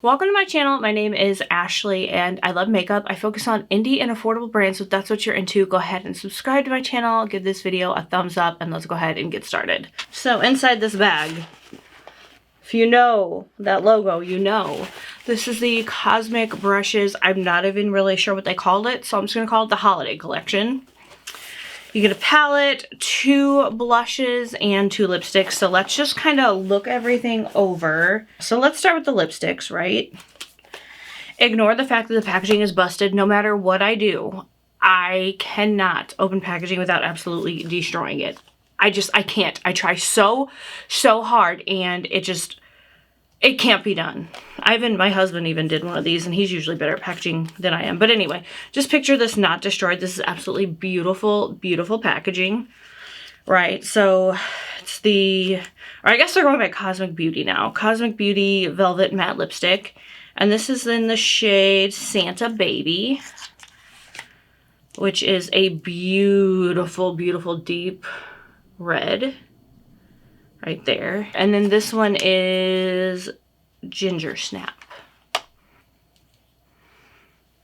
Welcome to my channel. My name is Ashley and I love makeup. I focus on indie and affordable brands, so if that's what you're into, go ahead and subscribe to my channel, give this video a thumbs up, and let's go ahead and get started. So inside this bag, if you know that logo, you know. This is the Cosmic brushes. I'm not even really sure what they called it, so I'm just gonna call it the Holiday Collection. You get a palette, 2 blushes, and 2 lipsticks. So let's just kind of look everything over. So let's start with the lipsticks, right? Ignore the fact that the packaging is busted. No matter what I do, I cannot open packaging without absolutely destroying it. I can't. I try so hard, and it can't be done. My husband even did one of these, and he's usually better at packaging than I am. But anyway, just picture this not destroyed. This is absolutely beautiful, beautiful packaging, right? So it's or I guess they're going by Cosmic Beauty now. Cosmic Beauty Velvet Matte Lipstick. And this is in the shade Santa Baby, which is a beautiful, beautiful deep red. Right there. And then this one is Ginger Snap,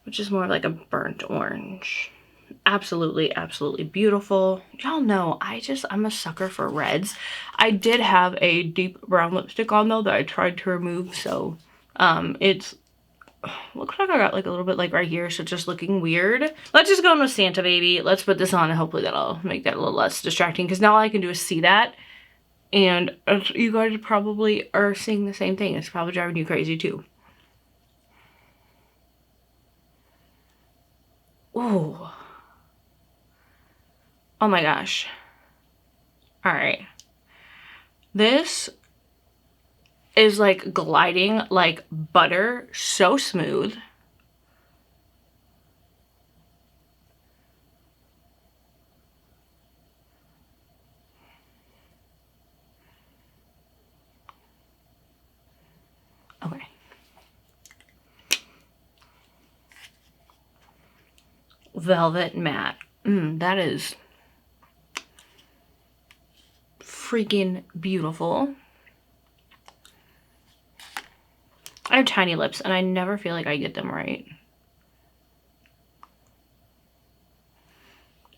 which is more like a burnt orange. Absolutely, absolutely beautiful. Y'all know I'm a sucker for reds. I did have a deep brown lipstick on though that I tried to remove, so it's looks like I got like a little bit like right here, so just looking weird. Let's just go in with Santa Baby. Let's put this on and hopefully that'll make that a little less distracting, because now all I can do is see that. And you guys probably are seeing the same thing. It's probably driving you crazy too. Ooh. Oh my gosh. All right. This is like gliding like butter. So smooth. Okay. Velvet Matte. That is freaking beautiful. I have tiny lips and I never feel like I get them right.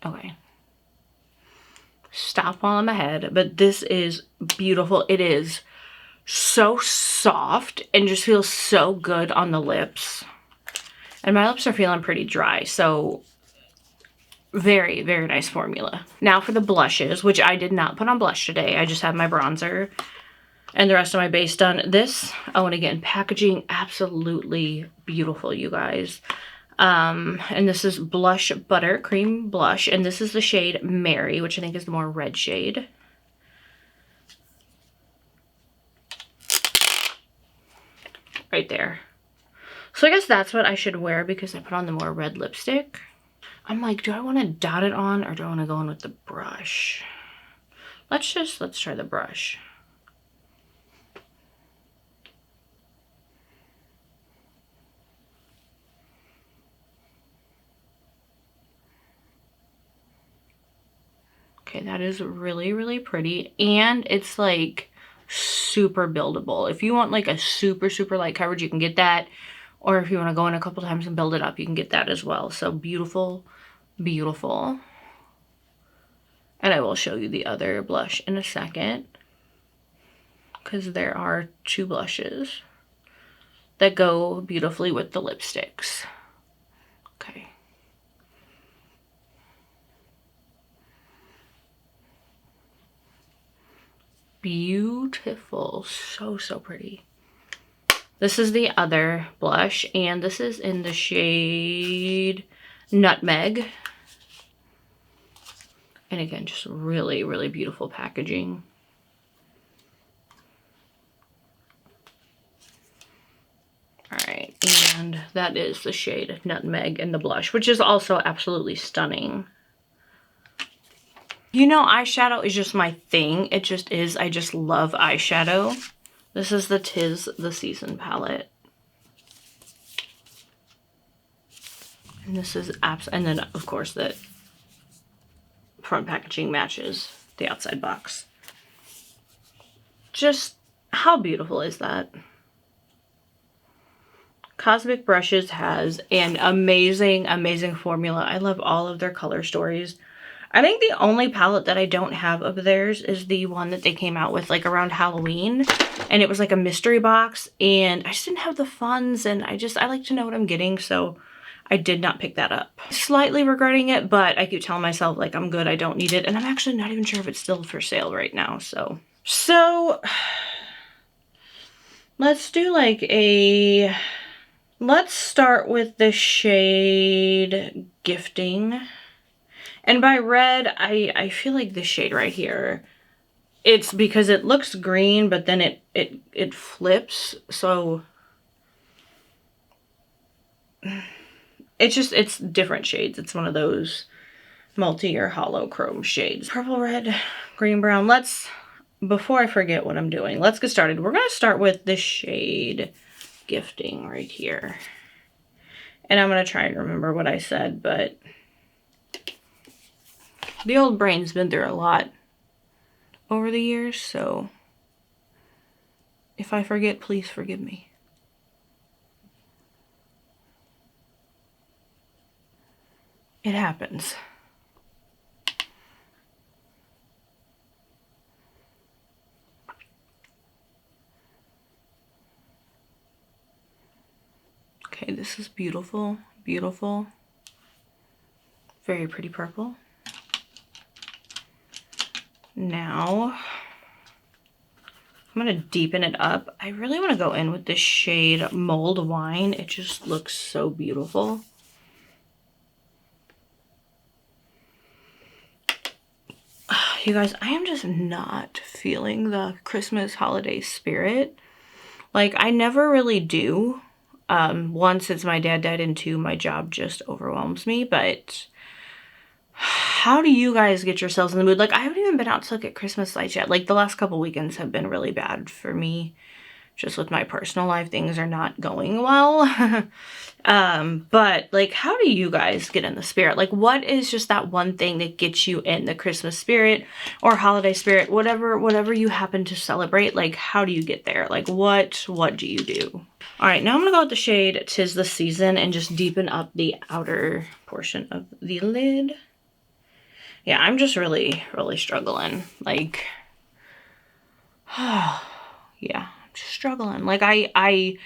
Okay. Stop while I'm ahead, but this is beautiful. It is so soft and just feels so good on the lips. And my lips are feeling pretty dry, so very, very nice formula. Now for the blushes, which I did not put on blush today. I just have my bronzer and the rest of my base done. This, oh, and again, packaging absolutely beautiful, you guys. And this is Blush Buttercream Blush, and this is the shade Mary, which I think is the more red shade. Right there. So I guess that's what I should wear because I put on the more red lipstick. I'm like, do I want to dot it on or do I want to go in with the brush? Let's try the brush. Okay, that is really, really pretty. And it's like super buildable. If you want like a super, super light coverage, you can get that. Or if you want to go in a couple times and build it up, you can get that as well. So beautiful, beautiful. And I will show you the other blush in a second, because there are 2 blushes that go beautifully with the lipsticks. Okay. Beautiful. So, so pretty. This is the other blush, and this is in the shade Nutmeg. And again, just really, really beautiful packaging. All right, and that is the shade Nutmeg in the blush, which is also absolutely stunning. You know, eyeshadow is just my thing. It just is. I just love eyeshadow. This is the 'Tis the Season palette. And this is and then of course the front packaging matches the outside box. Just how beautiful is that? Cosmic Brushes has an amazing, amazing formula. I love all of their color stories. I think the only palette that I don't have of theirs is the one that they came out with like around Halloween, and it was like a mystery box, and I just didn't have the funds, and I like to know what I'm getting, so I did not pick that up. Slightly regretting it, but I keep telling myself like I'm good, I don't need it, and I'm actually not even sure if it's still for sale right now, so let's do like a, let's start with the shade Gifting. And by red, I feel like this shade right here, it's because it looks green, but then it flips. So it's different shades. It's one of those multi or hollow chrome shades. Purple, red, green, brown. Before I forget what I'm doing, let's get started. We're going to start with this shade Gifting right here. And I'm going to try and remember what I said, but the old brain's been through a lot over the years, so if I forget, please forgive me. It happens. Okay, this is beautiful, beautiful. Very pretty purple. Now, I'm gonna deepen it up. I really wanna go in with this shade Mulled Wine. It just looks so beautiful. You guys, I am just not feeling the Christmas holiday spirit. Like, I never really do. One, since my dad died, and two, my job just overwhelms me, but how do you guys get yourselves in the mood? Like, I haven't even been out to look at Christmas lights yet. Like, the last couple weekends have been really bad for me. Just with my personal life, things are not going well. But like, how do you guys get in the spirit? Like, what is just that one thing that gets you in the Christmas spirit or holiday spirit, whatever you happen to celebrate? Like, how do you get there? Like, what do you do? All right, now I'm gonna go with the shade 'Tis the Season and just deepen up the outer portion of the lid. Yeah, I'm just really struggling. Like, yeah, I'm just struggling. Like, I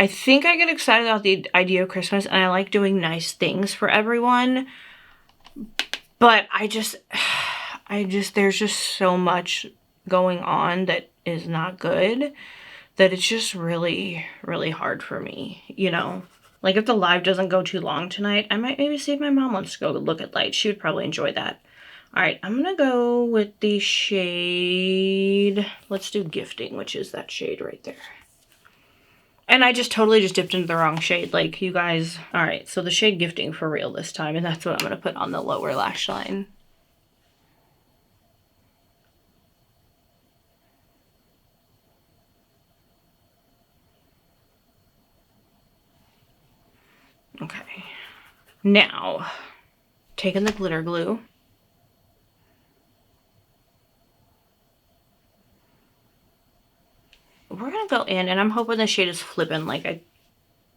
think I get excited about the idea of Christmas, and I like doing nice things for everyone, but there's just so much going on that is not good, that it's just really hard for me, you know? Like, if the live doesn't go too long tonight, I might maybe see if my mom wants to go look at lights. She would probably enjoy that. All right, I'm gonna go with the shade, let's do Gifting, which is that shade right there. And I just totally just dipped into the wrong shade, like, you guys. All right, so the shade Gifting for real this time, and that's what I'm gonna put on the lower lash line. Okay, now, taking the glitter glue. We're gonna go in, and I'm hoping the shade is flipping like I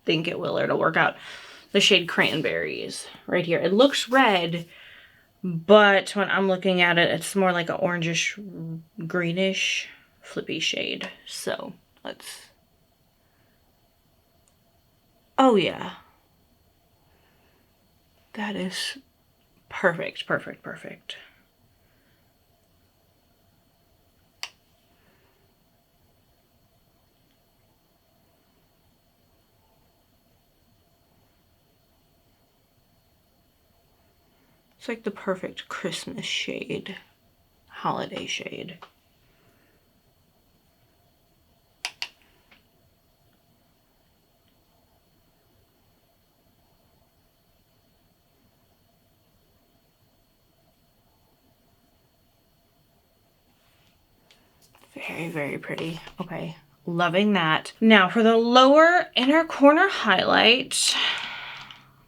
think it will, or it'll work out. The shade Cranberries right here. It looks red, but when I'm looking at it, it's more like an orangish, greenish, flippy shade. So let's, oh yeah. That is perfect, perfect, perfect. It's like the perfect Christmas shade, holiday shade. Very, very pretty. Okay, loving that. Now for the lower inner corner highlight,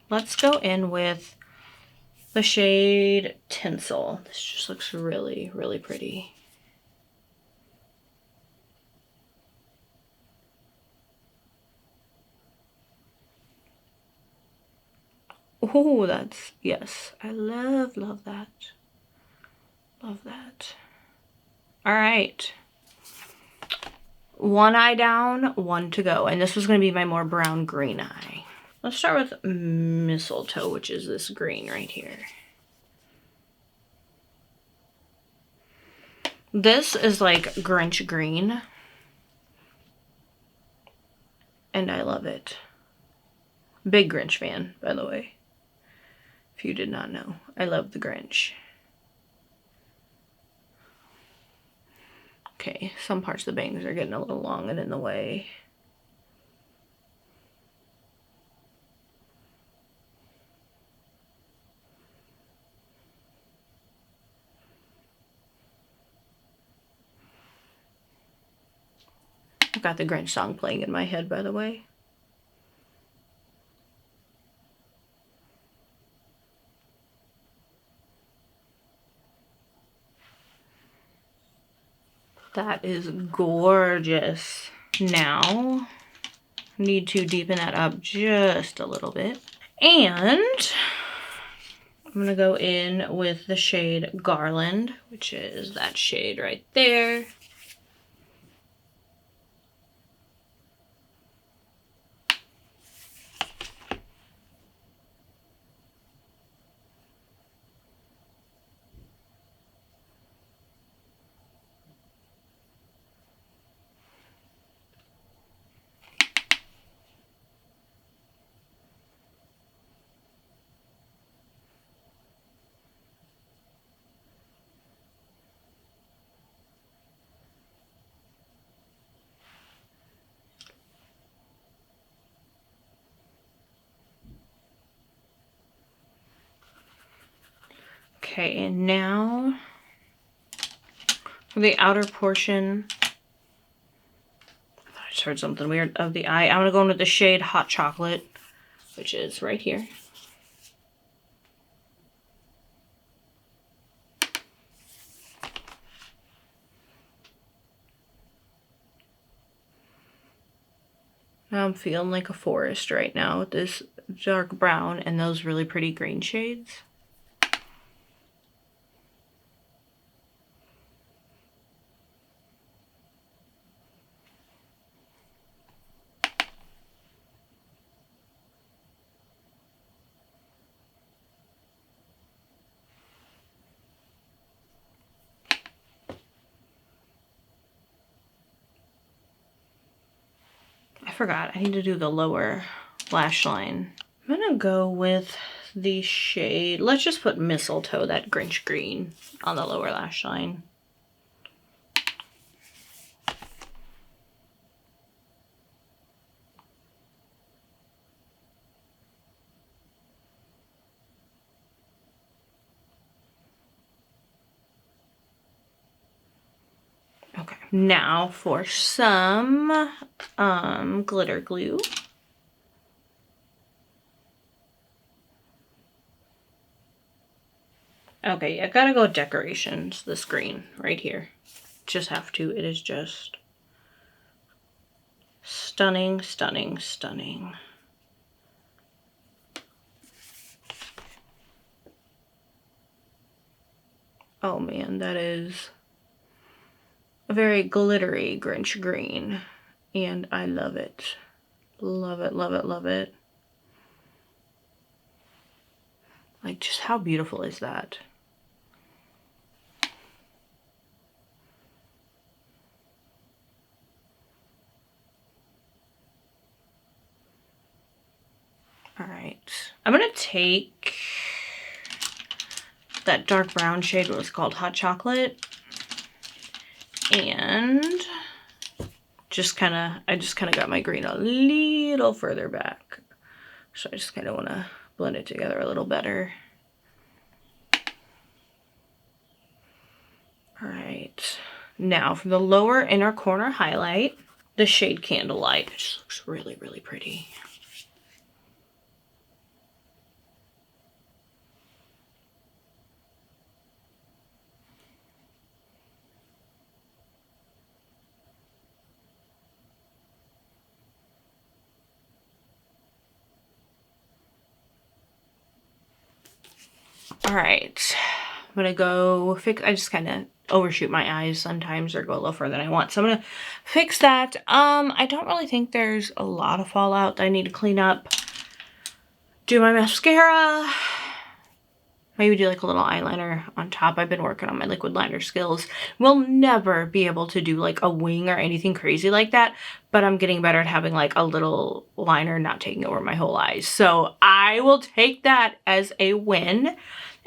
let's go in with the shade Tinsel. This just looks really, really pretty. Oh, that's, yes. I love that. Love that. All right. One eye down, one to go. And this was going to be my more brown green eye. Let's start with Mistletoe, which is this green right here. This is like Grinch green. And I love it. Big Grinch fan, by the way. If you did not know. I love the Grinch. Okay, some parts of the bangs are getting a little long and in the way. I've got the Grinch song playing in my head, by the way. That is gorgeous. Now, need to deepen that up just a little bit. And I'm going to go in with the shade Garland, which is that shade right there. Okay, and now for the outer portion, I just heard something weird, of the eye. I'm going to go in with the shade Hot Chocolate, which is right here. Now I'm feeling like a forest right now with this dark brown and those really pretty green shades. I forgot, I need to do the lower lash line. I'm gonna go with the shade, let's just put Mistletoe, that Grinch green, on the lower lash line. Okay, now for some glitter glue. Okay, I gotta go with decorations, this green right here. Just have to, it is just stunning, stunning, stunning. Oh man, that is a very glittery Grinch green, and I love it. Love it, love it, love it. Like, just how beautiful is that? All right, I'm gonna take that dark brown shade, what was called Hot Chocolate, and I just kind of got my green a little further back, so I just kind of want to blend it together a little better. All right, now for the lower inner corner highlight, the shade Candlelight. It just looks really, really pretty. All right, I'm gonna go fix, I just kind of overshoot my eyes sometimes or go a little further than I want. So I'm gonna fix that. I don't really think there's a lot of fallout that I need to clean up. Do my mascara. Maybe do like a little eyeliner on top. I've been working on my liquid liner skills. We'll never be able to do like a wing or anything crazy like that, but I'm getting better at having like a little liner not taking over my whole eyes. So I will take that as a win,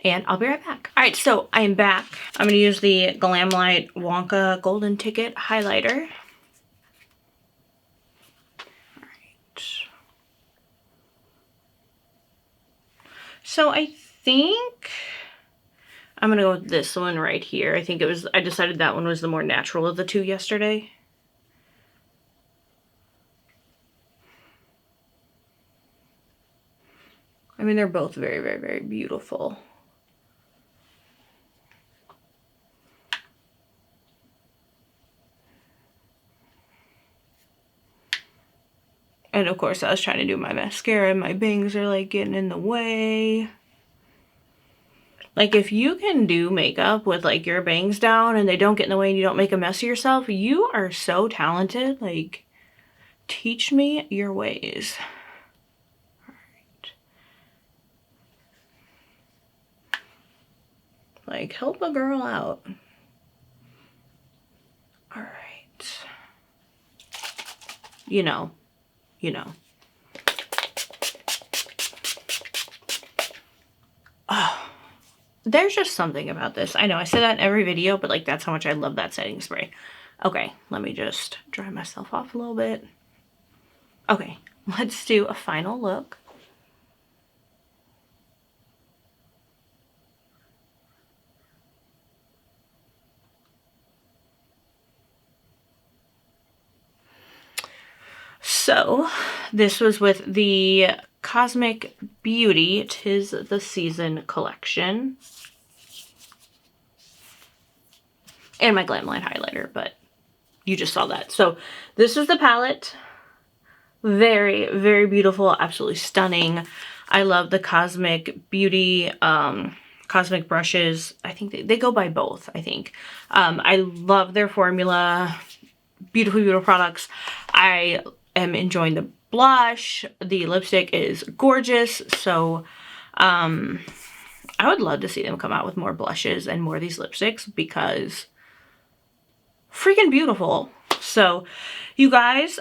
and I'll be right back. All right, so I am back. I'm gonna use the Glamlight Wonka Golden Ticket highlighter. All right. So I think I'm gonna go with this one right here. I think it was, I decided that one was the more natural of the two yesterday. I mean, they're both very, very, very beautiful. And of course, I was trying to do my mascara and my bangs are like getting in the way. Like, if you can do makeup with like your bangs down and they don't get in the way and you don't make a mess of yourself, you are so talented. Like, teach me your ways. All right. Like, help a girl out. All right. You know. Oh. There's just something about this. I know I say that in every video, but like that's how much I love that setting spray. Okay, let me just dry myself off a little bit. Okay, let's do a final look. So this was with the Cosmic Beauty 'Tis the Season collection. And my Glamlight highlighter, but you just saw that. So this is the palette. Very, very beautiful, absolutely stunning. I love the Cosmic Beauty Cosmic brushes. I think they go by both, I think. I love their formula. Beautiful, beautiful products. I am enjoying the blush. The lipstick is gorgeous. So I would love to see them come out with more blushes and more of these lipsticks because freaking beautiful. So you guys,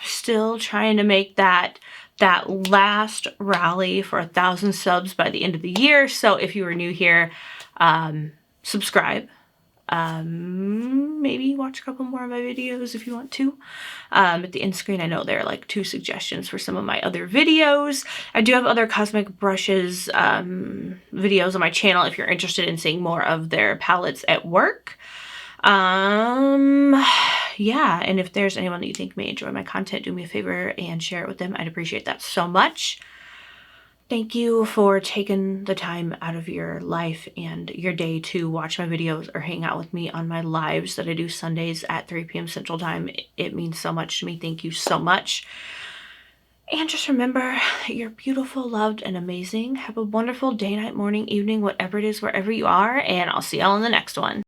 still trying to make that last rally for 1,000 subs by the end of the year. So if you are new here, subscribe. Maybe watch a couple more of my videos if you want to. At the end screen, I know there are like 2 suggestions for some of my other videos. I do have other cosmic brushes videos on my channel if you're interested in seeing more of their palettes at work. Yeah, and if there's anyone that you think may enjoy my content, do me a favor and share it with them. I'd appreciate that so much. Thank you for taking the time out of your life and your day to watch my videos or hang out with me on my lives that I do Sundays at 3 p.m. Central Time. It means so much to me. Thank you so much. And just remember that you're beautiful, loved, and amazing. Have a wonderful day, night, morning, evening, whatever it is, wherever you are, and I'll see y'all in the next one.